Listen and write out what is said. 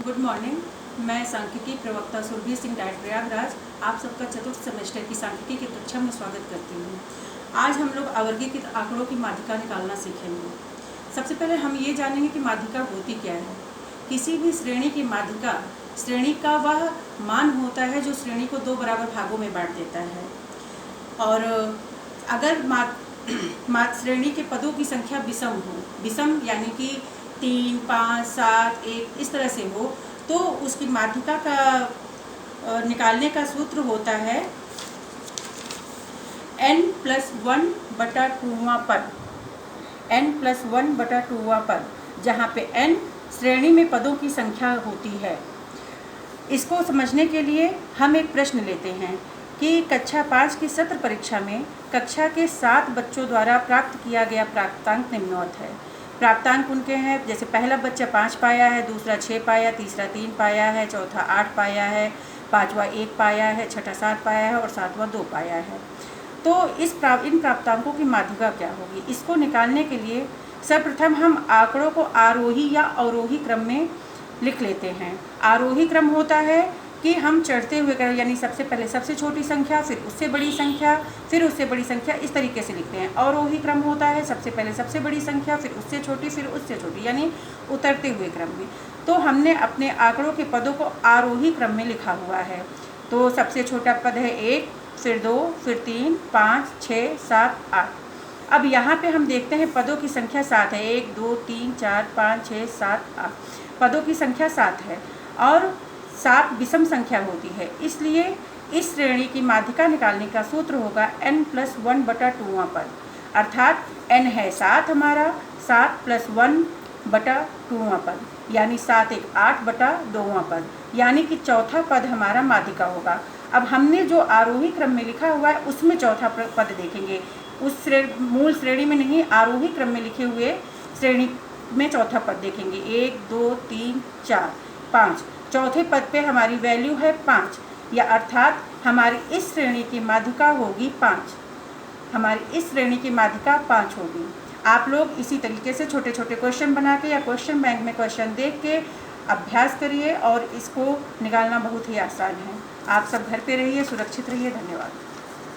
Good morning. मैं सांख्यिकी प्रवक्ता सुरभि सिंह डाइट प्रयागराज आप सबका चतुर्थ सेमेस्टर की सांख्यिकी की कक्षा में स्वागत करती हूँ। आज हम लोग अवर्गीकृत आंकड़ों की माध्यिका निकालना सीखेंगे। सबसे पहले हम ये जानेंगे कि माध्यिका होती क्या है। किसी भी श्रेणी की माध्यिका श्रेणी का वह मान होता है जो श्रेणी को दो बराबर भागों में बांट देता है। और अगर श्रेणी के पदों की संख्या विषम हो, विषम यानी कि 3, 5, 7, 1 इस तरह से हो, तो उसकी माध्यिका का निकालने का सूत्र होता है n+1/2वां पद, n+1/2वां पद, जहाँ पे n श्रेणी में पदों की संख्या होती है। इसको समझने के लिए हम एक प्रश्न लेते हैं कि कक्षा 5 की सत्र परीक्षा में कक्षा के 7 बच्चों द्वारा प्राप्त किया गया प्राप्तांक निम्नवत है। प्राप्तांक उनके हैं, जैसे पहला बच्चा 5 पाया है, दूसरा 6 पाया, तीसरा 3 पाया है, चौथा 8 पाया है, पाँचवा 1 पाया है, छठा 7 पाया है और सातवां 2 पाया है। तो इन प्राप्तांकों की माध्यिका क्या होगी, इसको निकालने के लिए सर्वप्रथम हम आंकड़ों को आरोही या अवरोही क्रम में लिख लेते हैं। आरोही क्रम होता है कि हम चढ़ते हुए क्रम, यानी सबसे पहले सबसे छोटी संख्या, फिर उससे बड़ी संख्या, फिर उससे बड़ी संख्या, इस तरीके से लिखते हैं। अवरोही क्रम होता है सबसे पहले सबसे बड़ी संख्या, फिर उससे छोटी, फिर उससे छोटी, यानी उतरते हुए क्रम में। तो हमने अपने आंकड़ों के पदों को आरोही क्रम में लिखा हुआ है। तो सबसे छोटा पद है 1, फिर 2, फिर 3, 5, 6, 7, 8। अब यहाँ पे हम देखते हैं पदों की संख्या 7 है। 1, 2, 3, 4, 5, 6, 7, 8 पदों की संख्या 7 है और 7 विषम संख्या होती है। इसलिए इस श्रेणी की माध्यिका निकालने का सूत्र होगा n+1/2वां पद, अर्थात n है 7 हमारा, 7 + 1/2वां पद, यानी 7 × 8/2वां पद, यानी कि चौथा पद हमारा माध्यिका होगा। अब हमने जो आरोही क्रम में लिखा हुआ है उसमें चौथा पद देखेंगे, उस मूल श्रेणी में नहीं, आरोही क्रम में लिखे हुए श्रेणी में चौथा पद देखेंगे। 1, 2, 3, 4, 5, चौथे पद पे हमारी वैल्यू है 5, या अर्थात हमारी इस श्रेणी की माध्यिका होगी 5। हमारी इस श्रेणी की माध्यिका 5 होगी। आप लोग इसी तरीके से छोटे छोटे क्वेश्चन बना के या क्वेश्चन बैंक में क्वेश्चन देख के अभ्यास करिए और इसको निकालना बहुत ही आसान है। आप सब घर पे रहिए, सुरक्षित रहिए। धन्यवाद।